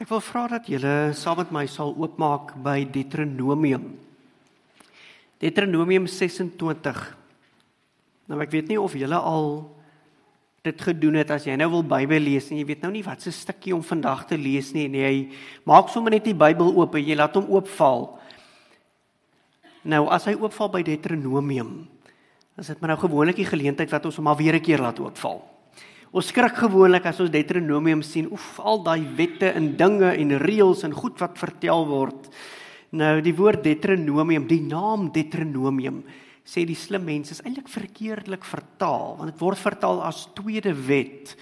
Ek wil vra dat julle saam met my sal oopmaak by Deuteronomium. Deuteronomium 26. Nou ek weet nie of julle al dit gedoen het, as jy nou wil Bybel lees en jy weet nou nie wat se stukkie om vandag te lees nie, en jy maak sommer net die Bybel oop en jy laat hom oopval. Nou as hy oopval by Deuteronomium, is dit maar nou gewoonlik die geleentheid wat ons hom maar weer 'n keer laat oopval. Ons skrik gewoonlik as ons Deuteronomium sien, al daai wette en dinge en reëls en goed wat vertel word. Nou die woord Deuteronomium, die naam Deuteronomium, sê die slim mense is eintlik verkeerdelik vertaal, want dit word vertaal as tweede wet.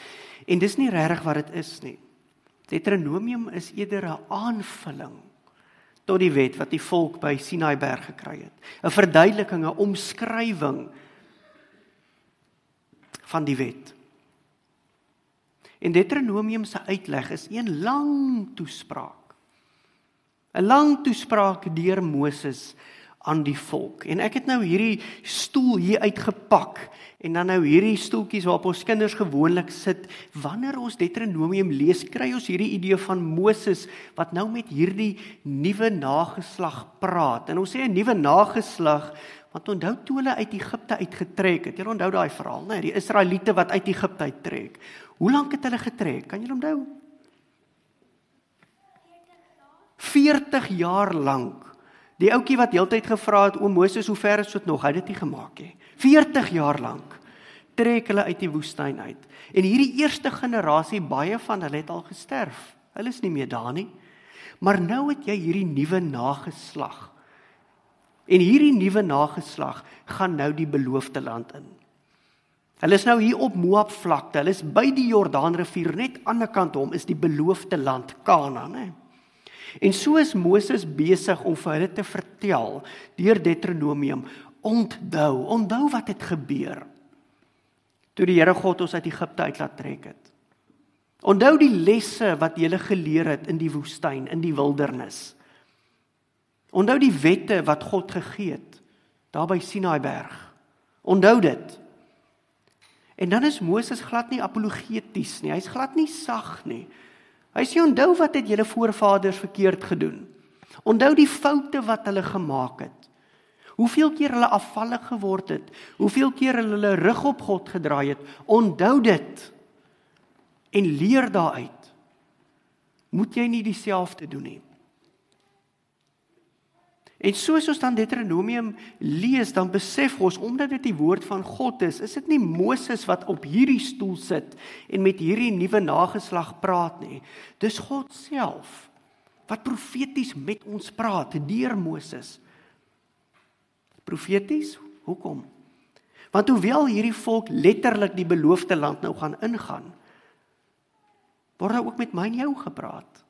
En dis nie regtig wat dit is nie. Deuteronomium is eerder 'n aanvulling tot die wet wat die volk by Sinaiberg gekry het. 'n verduideliking, 'n omskrywing van die wet. En Deuteronomium se uitleg is een lang toespraak. 'n lang toespraak deur Moses aan die volk. En ek het nou hierdie stoel hier uitgepak, en dan nou hierdie stoeltjies waarop ons kinders gewoonlik sit. Wanneer ons Deuteronomium lees, kry ons hierdie idee van Moses, wat nou met hierdie nuwe nageslag praat. En ons sê 'n nuwe nageslag, want onthou toe hulle uit Egipte uitgetrek het. Jy onthou daai verhaal, né? Die Israeliete wat uit Egipte uittrek. Hoe lank het hulle getrek? Kan jy onthou? 40 jaar lank. Die ouetjie wat heeltyd gevra het, o Moses, hoe ver is dit nog? Hy het dit nie gemaak nie. 40 jaar lank trek hulle uit die woestyn uit. En hierdie eerste generasie, baie van hulle het al gesterf. Hulle is nie meer daar nie. Maar nou het jy hierdie nuwe nageslag. En hierdie nuwe nageslag gaan nou die beloofde land in. Hulle is nou hier op Moab vlakte, hulle is by die Jordaanrivier, net aan die kant hom is die beloofde land, Kanaan, né? En so is Moses besig om vir hulle te vertel, deur Deuteronomium, onthou wat het gebeur, toe die Here God ons uit Egipte uit laat trek het. Onthou die lesse wat julle geleer het in die woestyn, in die wildernis. Onthou die wette wat God gegee het, daar by Sinaiberg. Onthou dit. En dan is Moses glad nie apologeties nie, hy is glad nie sag nie. Hy sê, onthou wat het julle voorvaders verkeerd gedoen. Onthou die foute wat hulle gemaak het. Hoeveel keer hulle afvallig geword het, hoeveel keer hulle rug op God gedraai het. Onthou dit en leer daaruit. Moet jy nie dieselfde doen nie. En soos ons dan Deuteronomium lees, dan besef ons, omdat dit die woord van God is dit nie Moses wat op hierdie stoel sit en met hierdie nuwe nageslag praat nie. Dis God self, wat profeties met ons praat, deur Moses. Profeties? Hoekom? Want hoewel hierdie volk letterlik die beloofde land nou gaan ingaan, word daar ook met my en jou gepraat.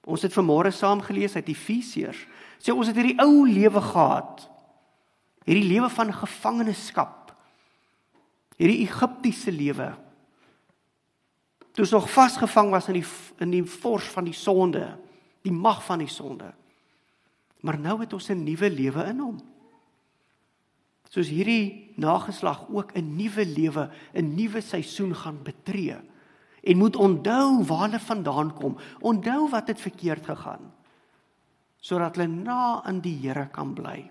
Ons het vanmôre saam gelees uit Efesiërs. Sê ons het hierdie ou lewe gehad, hierdie lewe van gevangenskap, hierdie Egiptiese lewe, toe ons nog vasgevang was in die vors van die sonde, die mag van die sonde. Maar nou het ons 'n nuwe lewe in hom. Soos hierdie nageslag ook 'n nuwe lewe, 'n nuwe seisoen gaan betree. En moet onthou waar hulle vandaan kom, onthou wat het verkeerd gegaan, sodat hulle na in die Here kan bly.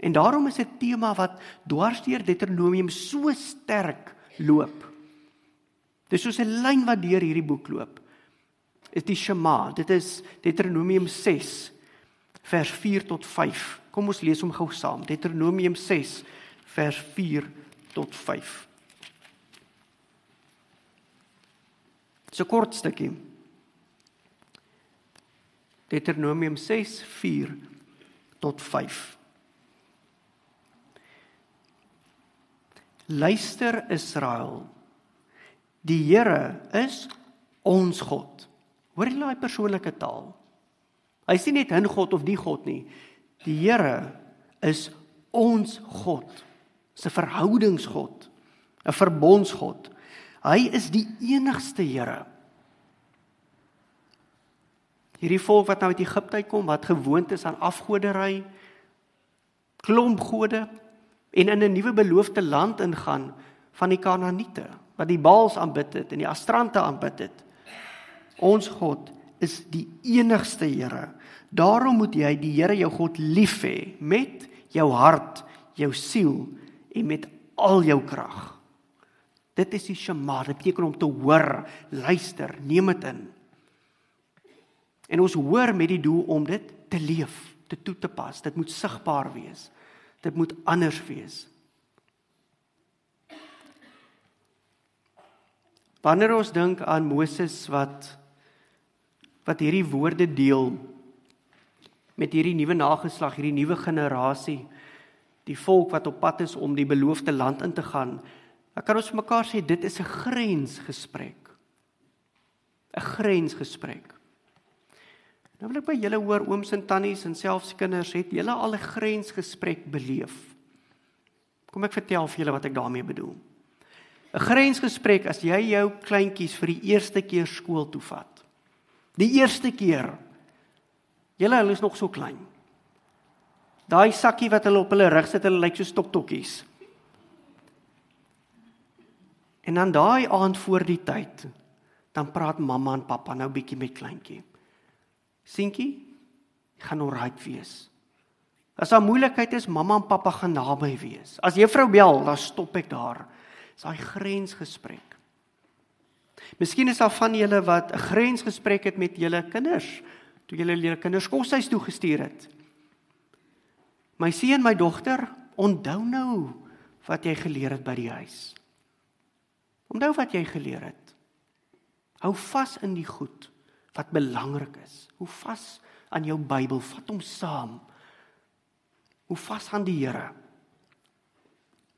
En daarom is 'n tema wat dwars deur Deuteronomium so sterk loop. Dis soos 'n lyn wat deur hierdie boek loop. Is die Shema, dit is Deuteronomium 6, vers 4 tot 5. Kom ons lees hom gou saam. Deuteronomium 6, vers 4 tot 5. Dis 'n kort stukkie. Deuteronomium 6, 4 tot 5. Luister Israel, die Here is ons God. Hoor jy daai persoonlike taal? Hy sê net 'n God of die God nie. Die Here is ons God. Dis 'n verhoudingsgod, 'n verbondsgod. Hy is die enigste Here. Hierdie volk wat nou uit Egipte uitkom, wat gewoond is aan afgoderry, klomp gode, en in 'n nuwe beloofde land ingaan van die Kanaaniete, wat die Baals aanbid het en die Astrante aanbid het. Ons God is die enigste Here. Daarom moet jy die Here jou God lief hê met jou hart, jou siel en met al jou krag. Dit is die Shema, dit beteken om te hoor, luister, neem dit in. En ons hoor met die doel om dit te leef, dit toe te pas. Dit moet sigbaar wees. Dit moet anders wees. Wanneer ons dink aan Moses wat hierdie woorde deel met hierdie nuwe nageslag, hierdie nuwe generasie, die volk wat op pad is om die beloofde land in te gaan, dan kan ons vir mekaar sê, dit is 'n grensgesprek. 'n Grensgesprek. Nou wil ek by julle hoor, ooms en tannies en selfs kinders, het julle al 'n grensgesprek beleef? Kom ek vertel vir julle wat ek daarmee bedoel. 'n Grensgesprek as jy jou kleintjies vir die eerste keer skool toe vat. Die eerste keer. Hulle is nog so klein. Daai sakkie wat hulle op hulle rug sit, hulle lyk so stoptokkies. En dan daai aand voor die tyd, dan praat mamma en pappa nou bietjie met kleintjie. Seentjie, jy gaan alright wees. As daar moeilikheid is, mamma en pappa gaan naby wees. As juffrou bel, dan stop ek daar. Dis daai grensgesprek. Miskien is daar van julle wat 'n grensgesprek het met julle kinders, toe julle julle kinders koshuis toe gestuur het. My seun, my dogter, onthou nou wat jy geleer het by die huis. Onthou wat jy geleer het. Hou vas in die goed wat belangrik is. Hou vas aan jou Bybel, vat hom saam. Hou vas aan die Here.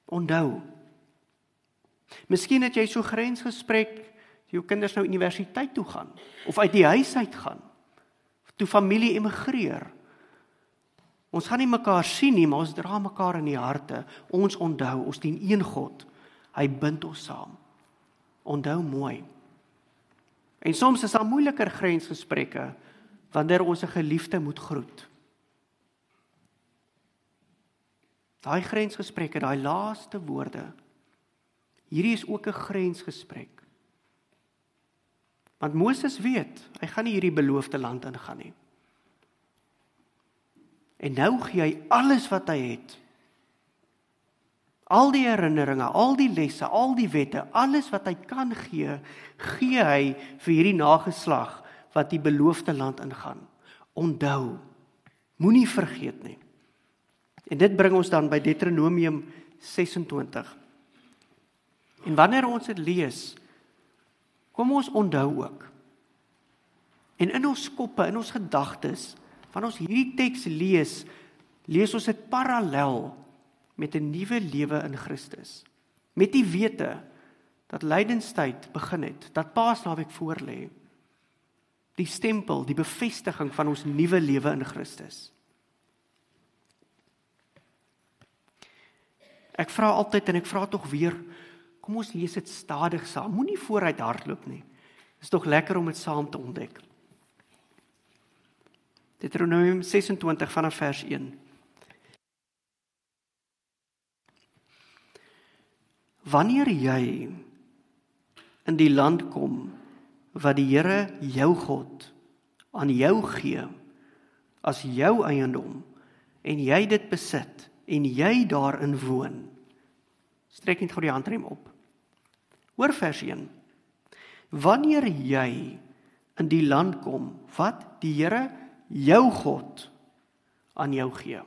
Onthou. Miskien het jy so grensgesprek, jou kinders nou universiteit toe gaan, of uit die huis uit gaan, toe familie emigreer. Ons gaan nie mekaar sien nie, maar ons dra mekaar in die harte. Ons onthou, ons dien een God. Hy bind ons saam. Onthou mooi. En soms is daar moeiliker grensgesprekke, wanneer ons 'n geliefde moet groet. Daai grensgesprekke, daai laaste woorde, hierdie is ook 'n grensgesprek. Want Moses weet, hy gaan nie hierdie beloofde land ingaan nie. En nou gee hy alles wat hy het. Al die herinneringe, al die lesse, al die wette, alles wat hy kan gee, gee hy vir hierdie nageslag wat die beloofde land ingaan. Onthou, moenie vergeet nie. En dit bring ons dan by Deuteronomium 26. En wanneer ons dit lees, kom ons onthou ook. En in ons koppe, in ons gedagtes, wanneer ons hierdie teks lees ons dit parallel met 'n nuwe lewe in Christus. Met die wete dat lydenstyd begin het, dat Paasnaweek voorlê. Die stempel, die bevestiging van ons nuwe lewe in Christus. Ek vra altyd en ek vra tog weer, kom ons lees dit stadig saam. Moenie vooruit hardloop nie. Is tog lekker om dit saam te ontdek. Deuteronomium 26 vanaf vers 1. Wanneer jy in die land kom wat die Here jou God aan jou gee as jou eiendom en jy dit besit en jy daarin woon, strek net gou die handrem op. Hoor vers 1. Wanneer jy in die land kom wat die Here jou God aan jou gee.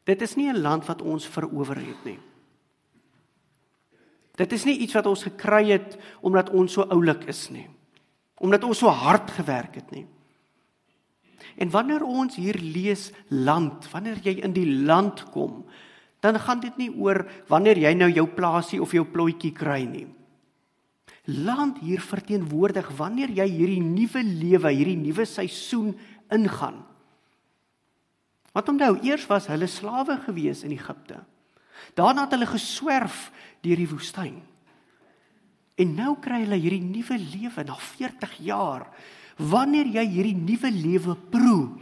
Dit is nie 'n land wat ons verower het nie. Dit is nie iets wat ons gekry het omdat ons so oulik is nie. Omdat ons so hard gewerk het nie. En wanneer ons hier lees land, wanneer jy in die land kom, dan gaan dit nie oor wanneer jy nou jou plaasie of jou plotjie kry nie. Land hier verteenwoordig wanneer jy hierdie nuwe lewe, hierdie nuwe seisoen ingaan. Want onthou, eers was hulle slawe gewees in Egipte. Daarna het hulle geswerf deur die woestyn. En nou kry hulle hierdie nuwe lewe na 40 jaar. Wanneer jy hierdie nuwe lewe proe,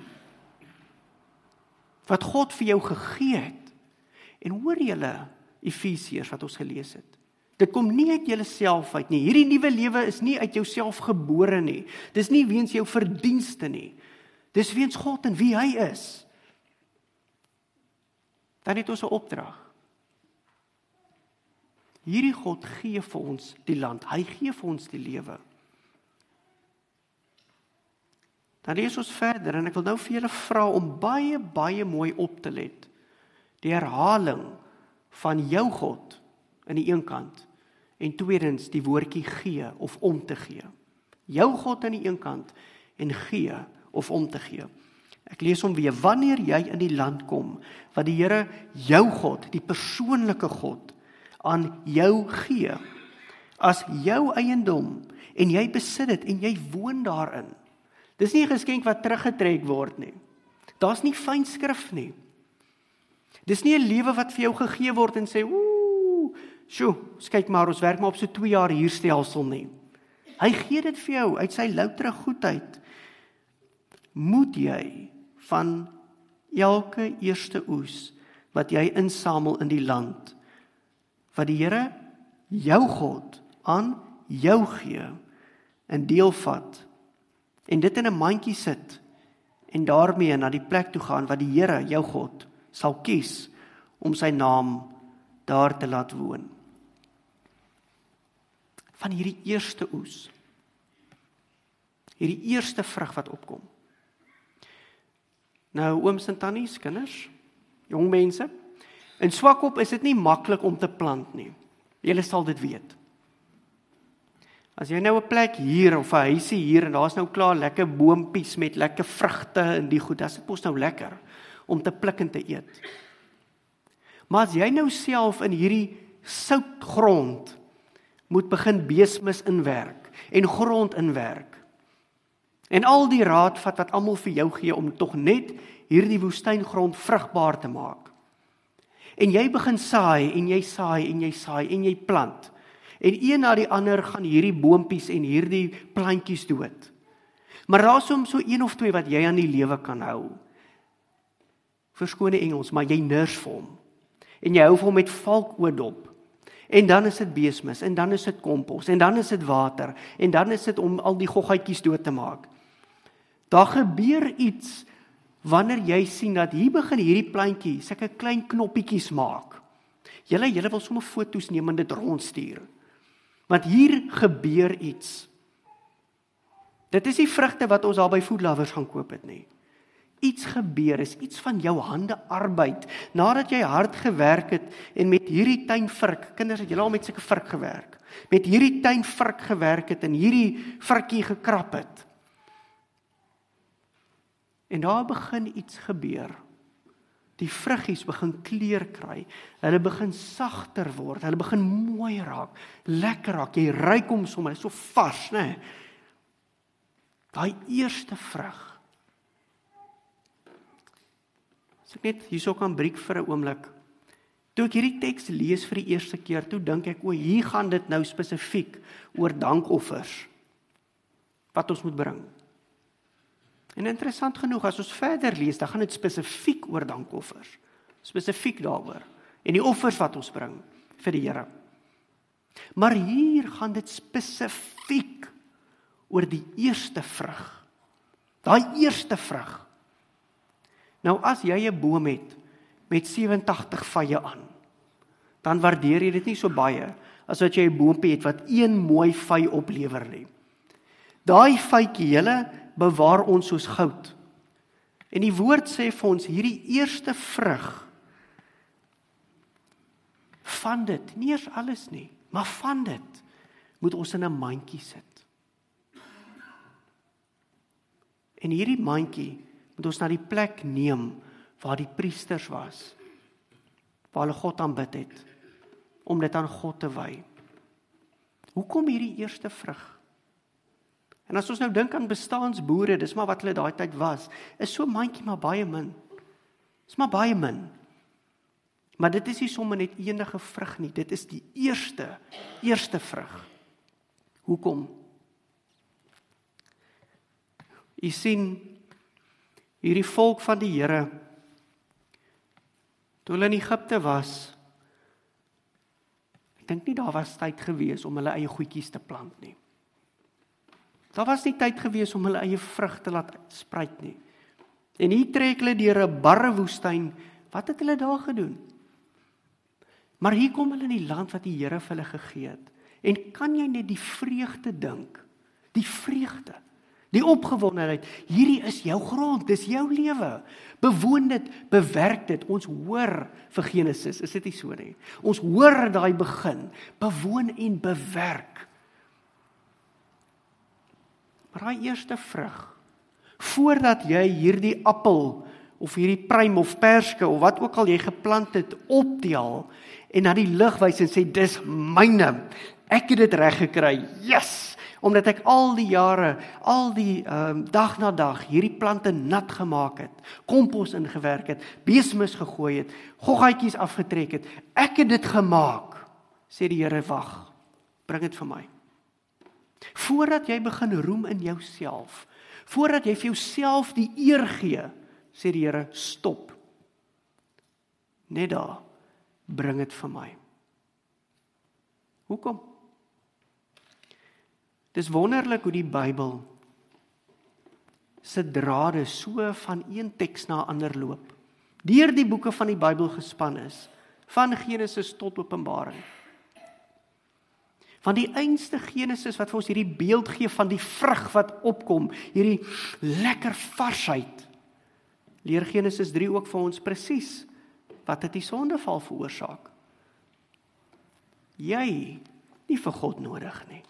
wat God vir jou gegee het, en hoor julle Efesiërs wat ons gelees het, Dit kom nie uit jouself uit nie. Hierdie nuwe lewe is nie uit jouself gebore nie. Dis nie weens jou verdienste nie. Dis weens God en wie hy is. Dan het ons 'n opdrag. Hierdie God gee vir ons die land. Hy gee vir ons die lewe. Dan lees ons verder en ek wil nou vir julle vra om baie, baie mooi op te let. Die herhaling van jou God aan die een kant en tweedens die woordjie gee of om te gee. Jou God aan die een kant en gee of om te gee. Ek lees hom weer. Wanneer jy in die land kom, wat die Here jou God, die persoonlike God, aan jou gee, as jou eiendom, en jy besit dit en jy woon daarin. Dis nie 'n geskenk wat teruggetrek word nie. Daar's nie fyn skrif nie. Dis nie 'n lewe wat vir jou gegee word en sê, sjoe, kyk maar, ons werk maar op so 2 jaar huurstelsel nie. Hy gee dit vir jou uit sy loutere goedheid. Moet jy van elke eerste oes wat jy insamel in die land, wat die Here, jou God, aan jou gee, in deel vat, en dit in 'n mandjie sit, en daarmee na die plek toe gaan, wat die Here, jou God, sal kies, om sy naam daar te laat woon. Van hierdie eerste oes, hierdie eerste vrug wat opkom. Nou, ooms en tannies, kinders, jong mense, in Swakop is dit nie maklik om te plant nie. Julle sal dit weet. As jy nou 'n plek hier of 'n huisie hier en daar's nou klaar lekker boompies met lekker vrugte en die goed, dis mos nou lekker om te pluk en te eet. Maar as jy nou self in hierdie soutgrond moet begin beesmis inwerk en grond inwerk en al die raad vat wat almal vir jou gee om tog net hierdie woestyngrond vrugbaar te maak. En jy begin saai en jy saai en jy saai en jy plant. En een na die ander gaan hierdie boompies en hierdie plantjies dood. Maar daar's soms so 1 of 2 wat jy aan die lewe kan hou. Verskone Engels, maar jy nurs vir hom. En jy hou vir hom met valkoodop. En dan is dit beesmis, en dan is dit kompos, en dan is dit water, en dan is dit om al die goggetjies dood te maak. Daar gebeur iets wanneer jy sien dat hier begin hierdie plantjie sulke klein knoppietjies maak. Julle wil sommer foto's neem en dit rondstuur. Want hier gebeur iets. Dit is die vrugte wat ons daar by Food Lovers gaan koop het nie. Iets gebeur, is iets van jou hande arbeid. Nadat jy hard gewerk het en met hierdie tuinvirk, kinders het julle al met sulke virk gewerk, met hierdie tuinvirk gewerk het en hierdie virkie gekrap het. En daar begin iets gebeur. Die vruggies begin kleur kry, hulle begin sagter word, hulle begin mooi raak, lekker raak, jy ruik hom sommer, hy is so vars, né? Daai eerste vrug. As ek net hierso kan breek vir 'n oomblik. Toe ek hierdie teks lees vir die eerste keer, toe dink ek, hier gaan dit nou spesifiek oor dankoffers, wat ons moet bring. En interessant genoeg, as ons verder lees, dan gaan dit spesifiek oor dankoffers. Spesifiek daaroor. En die offers wat ons bring vir die Here. Maar hier gaan dit spesifiek oor die eerste vrug. Daai eerste vrug. Nou as jy 'n boom het met 87 vye aan, dan waardeer jy dit nie so baie as wat jy 'n boompie het wat een mooi vy oplewer nie. Daai vytjie, julle bewaar ons soos goud. En die woord sê vir ons, hierdie eerste vrug, van dit, nie eers alles nie, maar van dit, moet ons in 'n mandjie sit. En hierdie mandjie, moet ons na die plek neem, waar die priesters was, waar hulle God aanbid het, om dit aan God te wy. Hoekom hierdie eerste vrug? En as ons nou dink aan bestaansboere, dis maar wat hulle daai tyd was, is so mandjie maar baie min. Dis maar baie min. Maar dit is nie sommer net enige vrug nie, dit is die eerste vrug. Hoekom? U sien, hierdie volk van die Here, toe hulle in Egipte was, Ek dink nie daar was tyd gewees om hulle eie goedjies te plant nie. Daar was nie tyd gewees om hulle eie vrug te laat spruit nie. En hier trek hulle deur 'n barre woestyn. Wat het hulle daar gedoen? Maar hier kom hulle in die land wat die Here vir hulle gegee het. En kan jy net die vreugde dink? Die vreugde, die opgewondenheid. Hierdie is jou grond, dis jou lewe. Bewoon dit, bewerk dit. Ons hoor vir Genesis, is dit nie so nie? Ons hoor daai begin, bewoon en bewerk. Maar daai eerste vrug, voordat jy hierdie appel, of hierdie pruim of perske, of wat ook al jy geplant het, optel, en na die lig wys en sê, dis myne, ek het dit reg gekry, yes! Omdat ek al die jare, dag na dag, hierdie plante nat gemaak het, kompos ingewerk het, beesmis gegooi het, goggaatjies afgetrek het, ek het dit gemaak, sê die Here, wag, bring dit vir my. Voordat jy begin roem in jouself, voordat jy vir jouself die eer gee, sê die Here, stop. Net daar, bring dit vir my. Hoekom? Dis wonderlik hoe die Bybel se drade so van een teks na 'n ander loop. Deur die boeke van die Bybel gespan is, van Genesis tot Openbaring. Van die einste Genesis wat vir ons hierdie beeld gee van die vrug wat opkom, hierdie lekker varsheid, leer Genesis 3 ook vir ons presies wat het die sondeval veroorsaak. Jy nie vir God nodig nie.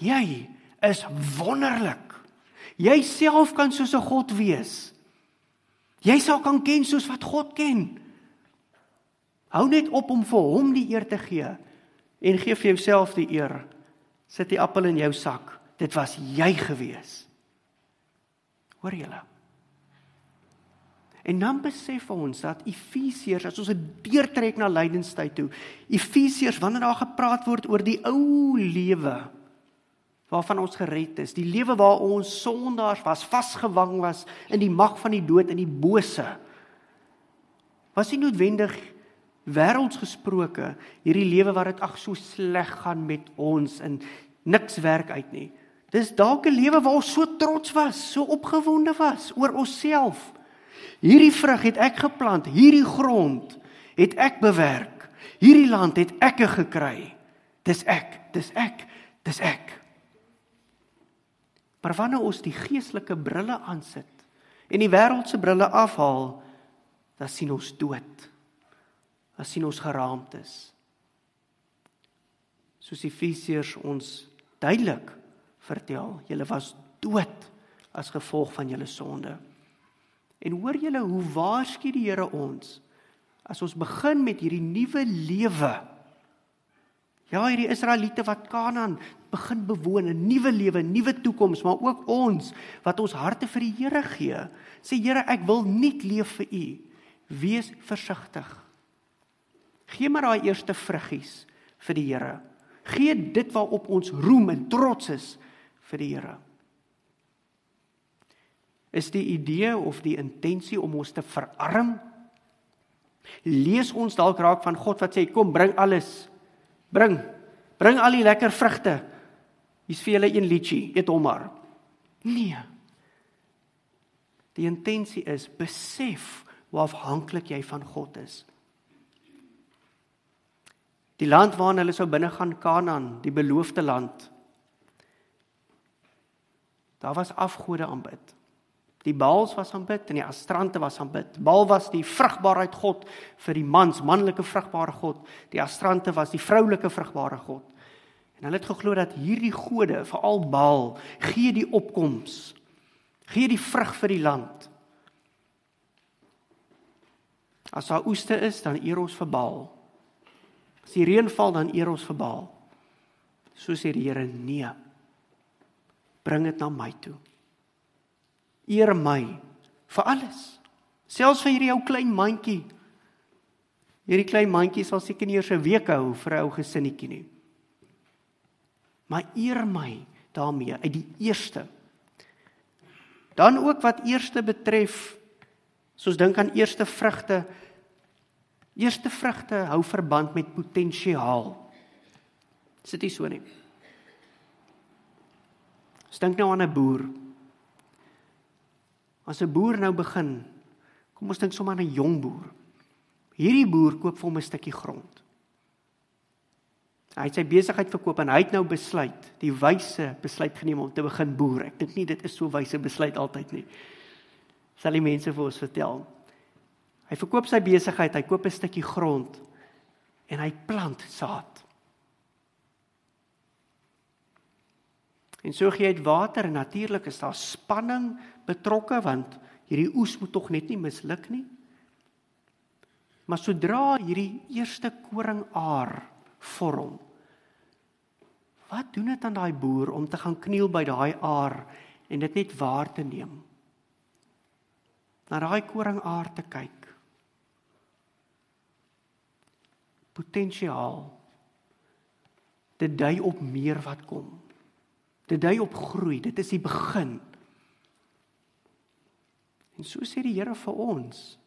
Jy is wonderlik. Jy self kan soos 'n God wees. Jy sal kan ken soos wat God ken. Hou net op om vir hom die eer te gee en gee vir jouself die eer. Sit die appel in jou sak. Dit was jy gewees. Hoor julle? En dan besef ons dat Efesiërs, as ons dit deurtrek na lydenstyd toe, Efesiërs, wanneer daar gepraat word oor die ou lewe, waarvan ons gered is, die lewe waar ons sondaars was, vasgevang was in die mag van die dood en die bose, was nie noodwendig wêrelds gesproke, hierdie lewe waar dit so sleg gaan met ons en niks werk uit nie. Dis dalk 'n lewe waar ons so trots was, so opgewonde was oor onsself. Hierdie vrug het ek geplant, hierdie grond het ek bewerk, hierdie land het ek gekry. Dis ek, dis ek, dis ek. Maar wanneer ons die geestelike brille aansit en die wêreldse brille afhaal, dan sien ons dood. Dan sien ons geraamtes. Soos Efesiërs ons duidelik vertel, julle was dood as gevolg van julle sonde. En hoor julle hoe waarsku die Here ons, as ons begin met hierdie nuwe lewe, ja, hierdie Israeliete wat Kanaan begin bewoon, 'n nuwe lewe, 'n nuwe toekoms, maar ook ons, wat ons harte vir die Here gee, sê Here, ek wil nie leef vir U, wees versigtig. Gee maar daai eerste vruggies vir die Here. Gee dit waarop ons roem en trots is vir die Here. Is die idee of die intensie om ons te verarm? Lees ons dalk raak van God wat sê, kom, bring alles. Bring al die lekker vrugte. Hier's vir julle 1 liedjie, eet hom maar. Nee. Die intensie is, besef hoe afhanklik jy van God is. Die land waarin hulle sou binne gaan, Kanaan, die beloofde land. Daar was afgode aanbid. Die Baals was aanbid en die Astrante was aanbid. Baal was die vrugbaarheid God vir die manlike vrugbare God. Die Astrante was die vroulike vrugbare God. En hulle het geglo dat hierdie gode, veral Baal, gee die opkoms, gee die vrug vir die land. As daar oeste is, dan eer ons vir Baal. As die reën val, dan eer ons vir Baal. So sê die Here, nee, bring dit na my toe. Eer my vir alles. Selfs vir hierdie ou klein mandjie. Hierdie klein mandjie sal seker nie eers 'n week hou vir 'n ou gesinnetjie nie. Maar eer my daarmee uit die eerste. Dan ook wat eerste betref, soos dink aan eerste vrugte, Eerste vrugte hou verband met potensiaal. Is dit nie so nie? Ons dink nou aan 'n boer. As 'n boer nou begin, kom ons dink sommer aan 'n jong boer. Hierdie boer koop vir hom 'n stukkie grond. Hy het sy besigheid verkoop en hy het nou besluit, die wyse besluit geneem om te begin boer. Ek dink nie dit is so wyse besluit altyd nie. Sal die mense vir ons vertel. Hy verkoop sy besigheid, hy koop 'n stukkie grond en hy plant saad. En so gee hy dit water en natuurlik is daar spanning betrokke want hierdie oes moet tog net nie misluk nie. Maar sodra hierdie eerste koringaar vorm, wat doen dit aan daai boer om te gaan kniel by daai aar en dit net waar te neem? Na daai koringaar te kyk. Potensiaal. Dit dui op meer wat kom. Dit dui op groei, dit is die begin. En so sê die Here vir ons,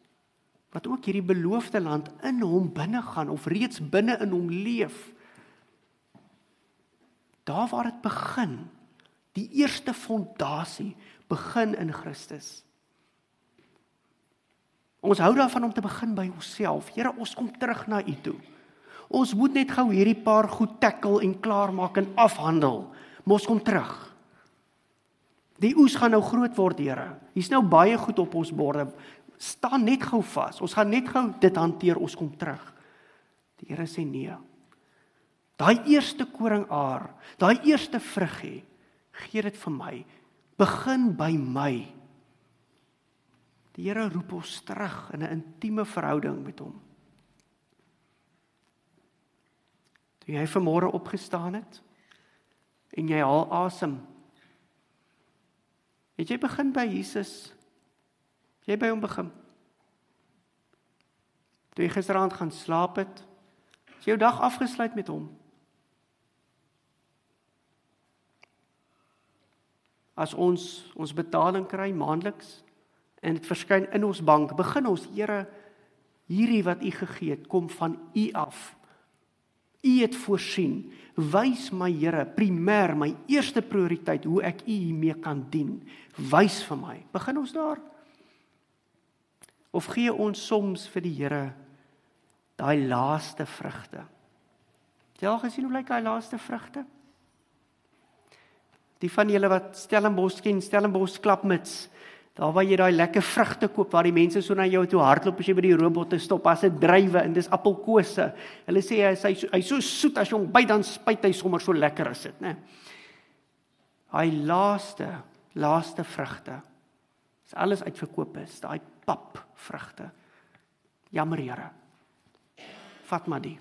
wat ook hierdie beloofde land in hom binne gaan, of reeds binne in hom leef. Daar waar dit begin, die eerste fondasie, begin in Christus. Ons hou daarvan om te begin by onsself. Here, ons kom terug na U toe. Ons moet net gou hierdie paar goed tackle en klaarmaak en afhandel. Maar ons kom terug. Die oes gaan nou groot word, Here. Hier's nou baie goed op ons borde. Staan net gou vas. Ons gaan net gou dit hanteer, ons kom terug. Die Here sê nee. Daai eerste koringaar, daai eerste vruggie, gee dit vir my. Begin by my. Die Here roep ons terug in 'n intieme verhouding met hom. Toe jy vanmôre opgestaan het en jy haal asem, het jy begin by Jesus? Het jy by hom begin? Toe jy gisteraand gaan slaap het, is jou dag afgesluit met hom? As ons betaling kry maandeliks en dit verskyn in ons bank, begin ons, Here, hierdie wat U gegee het, kom van U af. U het voorsien. Wys my, Here, primêr my eerste prioriteit hoe ek U hiermee kan dien. Wys vir my. Begin ons daar? Of gee ons soms vir die Here daai laaste vrugte? Het jy al gesien hoe lyk daai laaste vrugte? Die van julle wat Stellenbosch ken, Stellenbosch klapmuts, daar waar jy daai lekker vrugte koop, waar die mense so na jou toe hardloop as jy by die robotte stop, as dit druiwe en dis appelkose. Hulle sê hy so soet, as jy hom byt dan spuit hy sommer so lekker is dit, né? Daai laaste vrugte, as alles uitverkoop is, daai papvrugte. Jammer, Here. Vat maar die.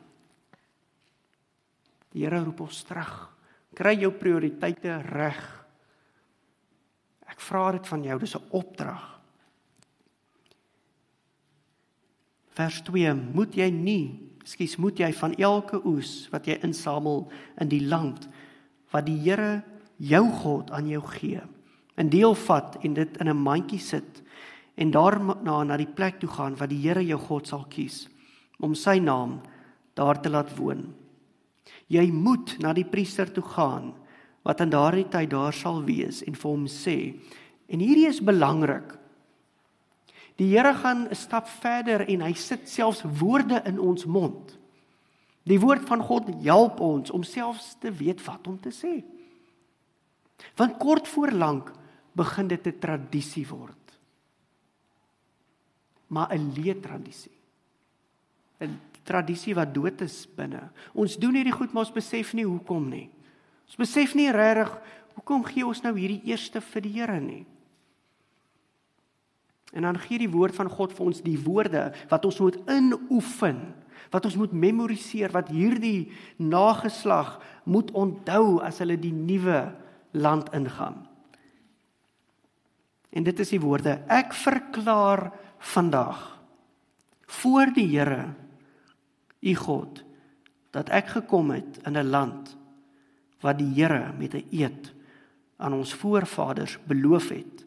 Die Here roep ons terug. Kry jou prioriteite reg. Ek vra dit van jou, dis 'n opdrag. Vers 2, moet jy van elke oes wat jy insamel in die land, wat die Here jou God aan jou gee, 'n deel vat en dit in 'n mandjie sit, en daarna na die plek toe gaan wat die Here jou God sal kies, om sy naam daar te laat woon. Jy moet na die priester toe gaan, wat in daardie tyd daar sal wees, en vir hom sê, en hierdie is belangrik, die Here gaan 'n stap verder, en hy sit selfs woorde in ons mond. Die woord van God help ons, om selfs te weet wat om te sê. Want kort voor lank, begin dit 'n tradisie word. Maar 'n leetradisie. 'n tradisie wat dood is binne. Ons doen hierdie goed, maar ons besef nie hoekom nie. Ons besef nie regtig, hoekom gee ons nou hierdie eerste vir die Here nie? En dan gee die woord van God vir ons die woorde, wat ons moet inoefen, wat ons moet memoriseer, wat hierdie nageslag moet onthou, as hulle die nuwe land ingaan. En dit is die woorde, ek verklaar vandag, voor die Here, U God, dat ek gekom het in 'n land, wat die Here met 'n eed aan ons voorvaders beloof het,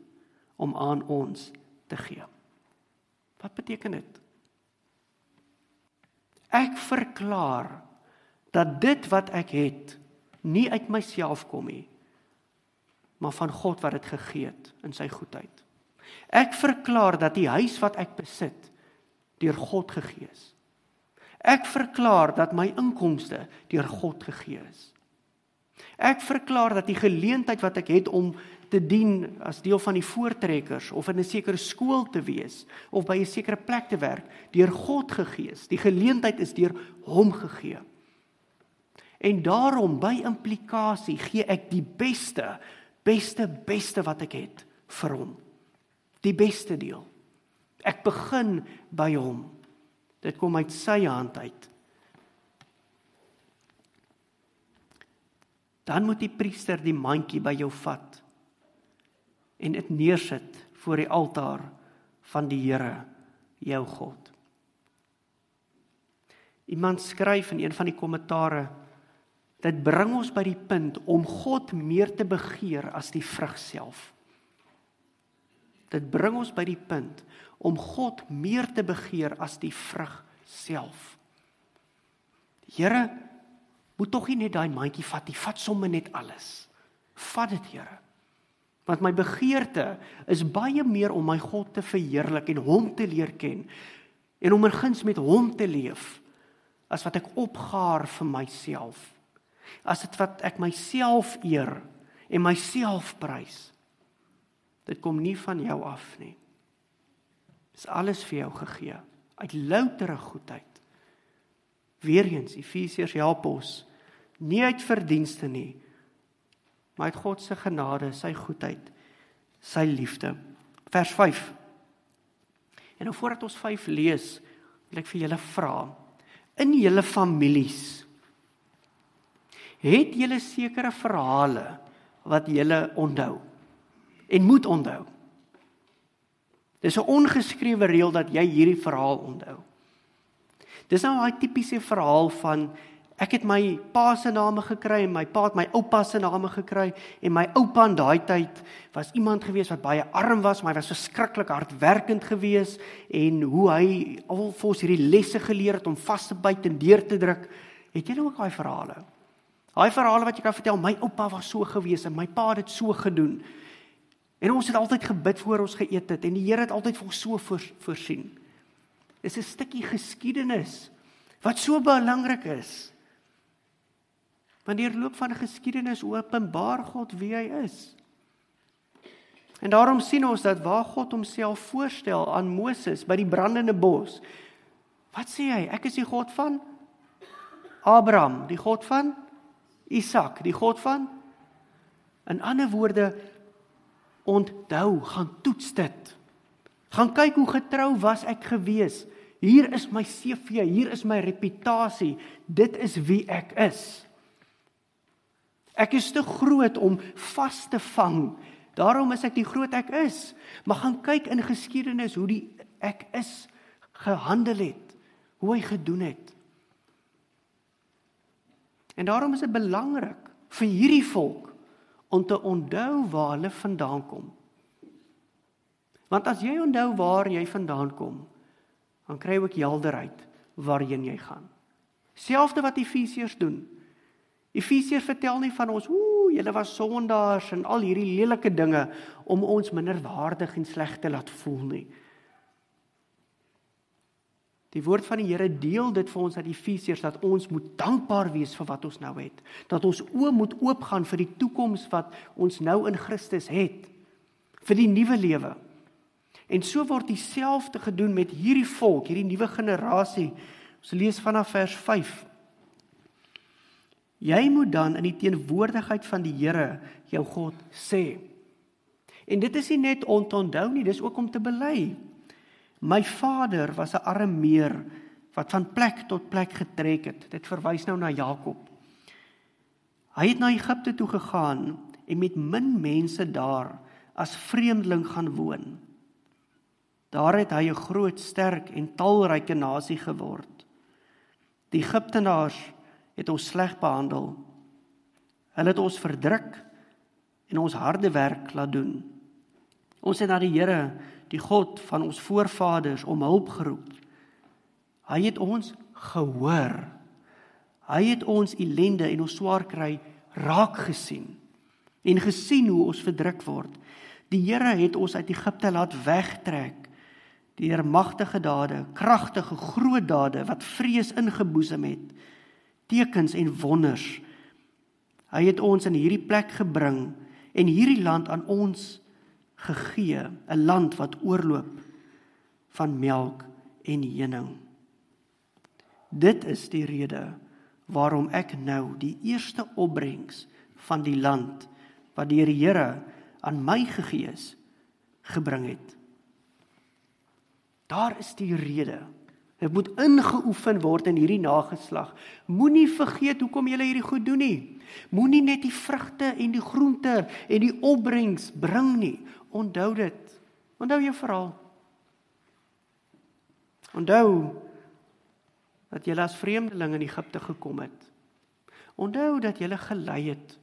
om aan ons te gee. Wat beteken dit? Ek verklaar dat dit wat ek het, nie uit myself kom nie, maar van God wat dit gegee het in sy goedheid. Ek verklaar dat die huis wat ek besit, deur God gegee is. Ek verklaar dat my inkomste deur God gegee is. Ek verklaar dat die geleentheid wat ek het om te dien as deel van die voortrekkers, of in 'n sekere skool te wees, of by 'n sekere plek te werk, deur God gegee is. Die geleentheid is deur hom gegee. En daarom, by implikasie, gee ek die beste wat ek het vir hom. Die beste deel. Ek begin by hom. Dit kom uit sy hand uit. Dan moet die priester die mandjie by jou vat en dit neersit voor die altaar van die Here, jou God. Iemand skryf in een van die kommentare, dit bring ons by die punt om God meer te begeer as die vrug self. Dit bring ons by die punt om God meer te begeer as die vrug self. Here, moet tog nie net daai mandjie vat nie, vat sommer net alles. Vat dit, Here. Want my begeerte is baie meer om my God te verheerlik en hom te leer ken, en om in guns met hom te leef, as wat ek opgaar vir myself. As dit wat ek myself eer en myself prys. Dit kom nie van jou af nie. Dit is alles vir jou gegee, uit loutere goedheid. Weereens, Efesiërs help ons, nie uit verdienste nie, maar uit God se genade, sy goedheid, sy liefde. Vers 5. En nou voordat ons 5 lees, wil ek vir julle vra, in julle families, het julle sekere verhale wat julle onthou en moet onthou. Dis 'n ongeskrewe reël dat jy hierdie verhaal onthou. Dis nou daai tipiese verhaal van ek het my pa se name gekry en my pa het my oupa se name gekry en my oupa in daai tyd was iemand gewees wat baie arm was, maar hy was verskriklik hardwerkend gewees en hoe hy al vir ons hierdie lesse geleer het om vas te byt en deur te druk. Het jy nou ook daai verhale? Daai verhale wat jy kan vertel, my oupa was so gewees en my pa het dit so gedoen. En ons het altyd gebid voor ons geëet het en die Here het altyd vir ons so voorsien. Dis 'n stukkie geskiedenis wat so belangrik is. Want deur loop van geskiedenis openbaar God wie hy is. En daarom sien ons dat waar God homself voorstel aan Moses by die brandende bos, wat sê hy? Ek is die God van Abraham, die God van Isak, die God van, in ander woorde, onthou, gaan toets dit. Gaan kyk hoe getrou was ek gewees. Hier is my CV, hier is my reputasie, dit is wie ek is. Ek is te groot om vas te vang, daarom is ek die groot ek is. Maar gaan kyk in geskiedenis hoe die ek is gehandel het, hoe hy gedoen het. En daarom is dit belangrik vir hierdie volk om te onthou waar hulle vandaan kom. Want as jy onthou waar jy vandaan kom, dan kry jy ook helderheid waarheen jy gaan. Selfde wat Efesiërs doen. Efesiërs vertel nie van ons, julle was sondaars en al hierdie lelike dinge om ons minderwaardig en sleg te laat voel nie. Die woord van die Here deel dit vir ons uit Efesiërs dat ons moet dankbaar wees vir wat ons nou het. Dat ons oë moet oopgaan vir die toekoms wat ons nou in Christus het. Vir die nuwe lewe. En so word dieselfde gedoen met hierdie volk, hierdie nuwe generasie. Ons lees vanaf vers 5. Jy moet dan in die teenwoordigheid van die Here jou God sê. En dit is nie net om te onthou nie, dis ook om te bely. My vader was 'n arameer wat van plek tot plek getrek het. Dit verwys nou na Jakob. Hy het na Egipte toe gegaan en met min mense daar as vreemdeling gaan woon. Daar het hy 'n groot, sterk en talryke nasie geword. Die Egiptenaars het ons sleg behandel. Hulle het ons verdruk en ons harde werk laat doen. Ons het na die Here, die God van ons voorvaders, om hulp geroep. Hy het ons gehoor. Hy het ons ellende en ons swaar kry raak gesien en gesien hoe ons verdruk word. Die Here het ons uit Egipte laat wegtrek deur magtige dade, kragtige groot dade wat vrees ingeboesem het, tekens en wonders. Hy het ons in hierdie plek gebring en hierdie land aan ons gegee, 'n land wat oorloop van melk en honing. Dit is die rede waarom ek nou die eerste opbrengs van die land wat deur die Here aan my gegee is, gebring het. Daar is die rede. Dit moet ingeoefen word in hierdie nageslag. Moenie vergeet hoekom jy hierdie goed doen nie. Moenie net die vrugte en die groente en die opbrengs bring nie. Onthou dit. Onthou jou verhaal. Onthou dat jy as vreemdeling in Egipte gekom het. Onthou dat jy gelei het.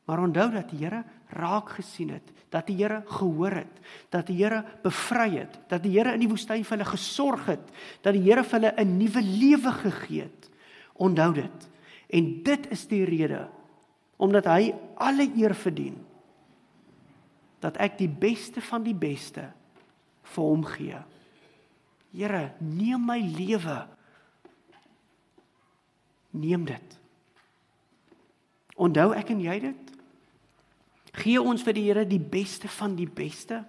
Maar onthou dat die Here raak gesien het, dat die Here gehoor het, dat die Here bevry het, dat die Here in die woestyn vir hulle gesorg het, dat die Here vir hulle 'n nuwe lewe gegee het. Onthou dit. En dit is die rede, omdat hy alle eer verdien, dat ek die beste van die beste vir hom gee. Here, neem my lewe. Neem dit. Onthou ek en jy dit? Gee ons vir die Here die beste van die beste?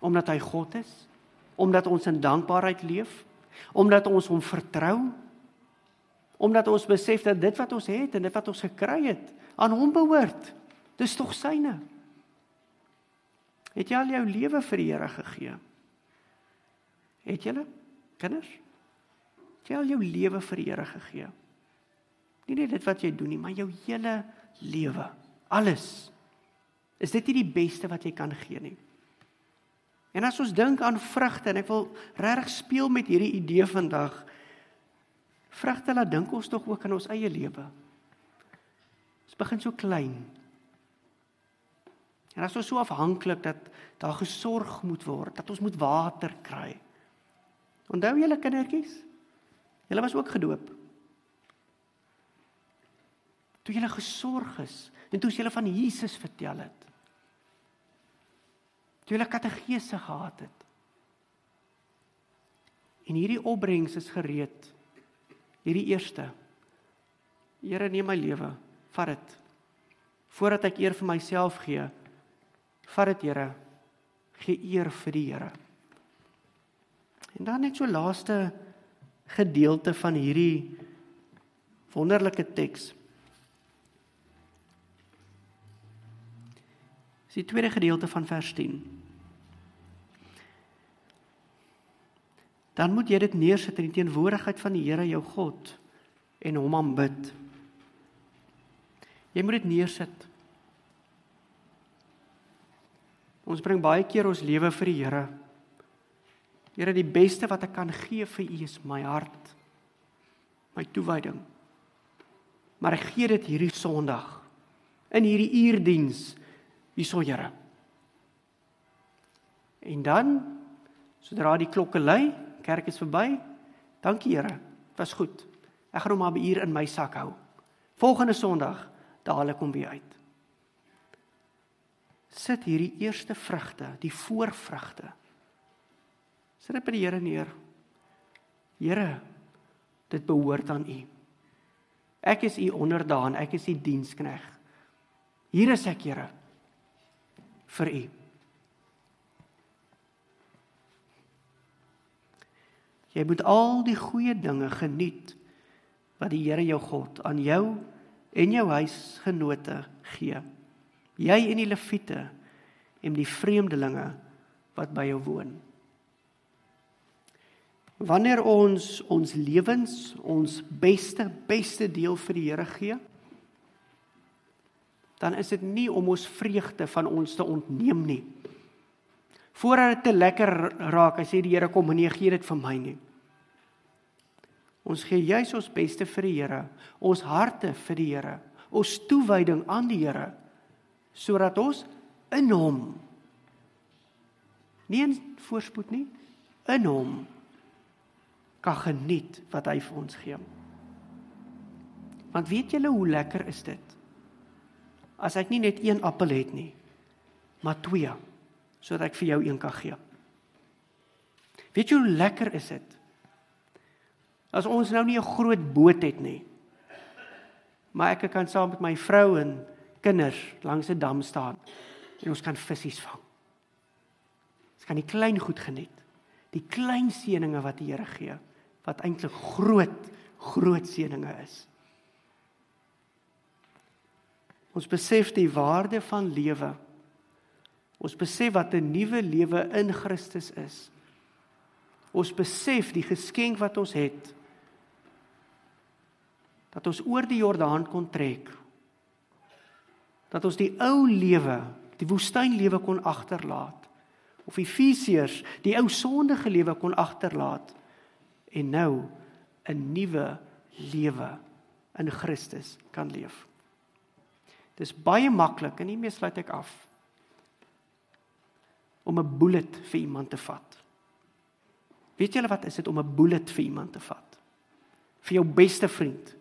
Omdat hy God is? Omdat ons in dankbaarheid leef? Omdat ons hom vertrou? Omdat ons besef dat dit wat ons het en dit wat ons gekry het, aan hom behoort. Dis tog syne. Het jy al jou lewe vir die Here gegee? Het julle, kinders? Het jy al jou lewe vir die Here gegee? Nie net dit wat jy doen nie, maar jou hele lewe. Alles. Is dit nie die beste wat jy kan gee nie? En as ons dink aan vrugte, en ek wil regtig speel met hierdie idee vandag, vrugte laat dink ons tog ook aan ons eie lewe. Ons begin so klein. En as ons so afhanklik dat daar gesorg moet word, dat ons moet water kry. Onthou julle kindertjies? Julle was ook gedoop. Toe julle gesorg is, en toe julle van Jesus vertel het. Toe julle katekese gehad het. En hierdie opbrengs is gereed. Hierdie eerste. Here, neem my lewe, vat dit. Voordat ek eer vir myself gee, vat dit, Here. Gee eer vir die Here. En dan net so laaste gedeelte van hierdie wonderlike teks. Dis die tweede gedeelte van vers 10. Dan moet jy dit neersit in die teenwoordigheid van die Here jou God en hom aanbid. Jy moet dit neersit. Ons bring baie keer ons lewe vir die Here. Here, die beste wat ek kan gee vir U is my hart, my toewyding. Maar ek gee dit hierdie Sondag, in hierdie uurdiens, hierso Here. En dan, sodra die klokke lui, kerk is verby, dankie Here, dit was goed. Ek gaan hom maar 'n uur in my sak hou. Volgende Sondag, daal ek hom weer uit. Sit hierdie eerste vrugte, die voorvrugte, sit dit by die Here neer. Here, dit behoort aan U. Ek is U onderdaan, ek is U dienskneg. Hier is ek, Here, vir U. Jy moet al die goeie dinge geniet wat die Here jou God aan jou en jou huisgenote gee. Jy en die Lewiete en die vreemdelinge wat by jou woon. Wanneer ons lewens, ons beste deel vir die Here gee, dan is dit nie om ons vreugde van ons te ontneem nie. Voordat dit te lekker raak, hy sê die Here, kom nee, gee dit vir my nie. Ons gee juis ons beste vir die Here, ons harte vir die Here, ons toewyding aan die Here, sodat ons in hom, nie in voorspoed nie, in hom kan geniet wat hy vir ons gee. Want weet julle hoe lekker is dit? As ek nie net 1 appel het nie, maar 2, sodat ek vir jou 1 kan gee. Weet jy hoe lekker is dit? As ons nou nie 'n groot boot het nie, maar ek kan saam met my vrou en kinders langs 'n dam staan en ons kan visse vang. Ons kan die klein goed geniet, die klein seëninge wat die Here gee, wat eintlik groot seëninge is. Ons besef die waarde van lewe. Ons besef wat 'n nuwe lewe in Christus is. Ons besef die geskenk wat ons het, dat ons oor die Jordaan kon trek, dat ons die ou lewe, die woestynlewe kon agterlaat, of Efesiërs, die ou sondige lewe kon agterlaat, en nou 'n nuwe lewe in Christus kan leef. Dit is baie maklik, en hiermee sluit ek af, om 'n bullet vir iemand te vat. Weet julle wat is dit om 'n bullet vir iemand te vat? Vir jou beste vriend.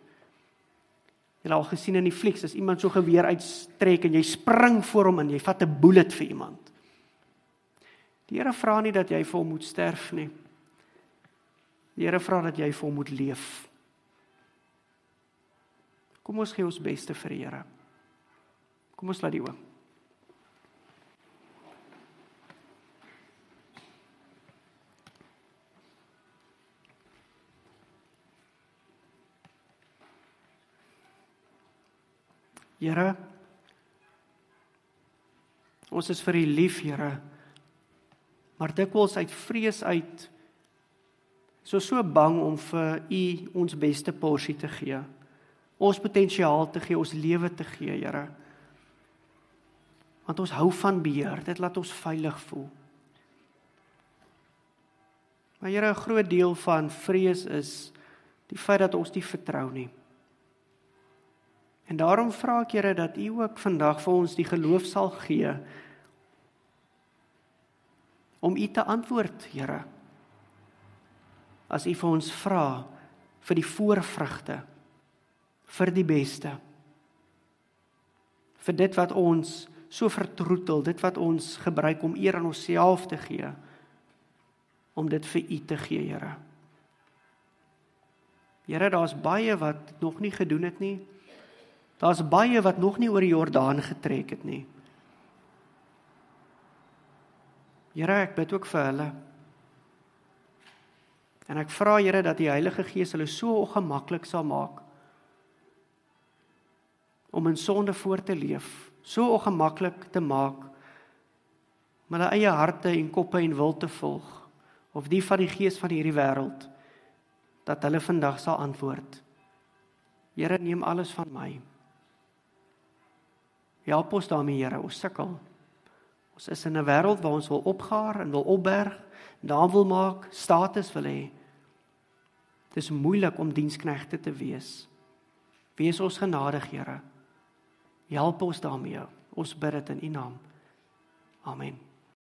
Julle al gesien in die flieks, as iemand so geweer uitstrek en jy spring voor hom en jy vat 'n bullet vir iemand. Die Here vra nie dat jy vir hom moet sterf nie. Die Here vra dat jy vir hom moet leef. Kom ons gee ons beste vir die Here. Kom ons laat die oom. Here, ons is vir U lief, Here, maar dikwels uit vrees uit, so bang om vir U ons beste porsie te gee, ons potensiaal te gee, ons lewe te gee, Here. Want ons hou van beheer, dit laat ons veilig voel. Maar Here, 'n groot deel van vrees is die feit dat ons nie vertrou nie. En daarom vra ek, Here, dat U ook vandag vir ons die geloof sal gee om U te antwoord, Here. As U vir ons vra vir die voorvrugte, vir die beste, vir dit wat ons so vertroetel, dit wat ons gebruik om eer aan onsself te gee, om dit vir U te gee, Here. Here, daar's baie wat nog nie gedoen het nie. Daar's baie wat nog nie oor die Jordaan getrek het nie. Here, ek bid ook vir hulle. En ek vra, Here, dat die Heilige Gees hulle so ongemaklik sal maak om in sonde voor te leef, so ongemaklik te maak om hulle eie harte en koppe en wil te volg, of die van die gees van hierdie wêreld, dat hulle vandag sal antwoord, Here, neem alles van my. Help ons daarmee, Here, ons sukkel. Ons is in 'n wêreld waar ons wil opgaar en wil opberg, naam wil maak, status wil hê. Dit is moeilik om diensknegte te wees. Wees ons genadig, Here. Help ons daarmee. Ons bid dit in U naam. Amen.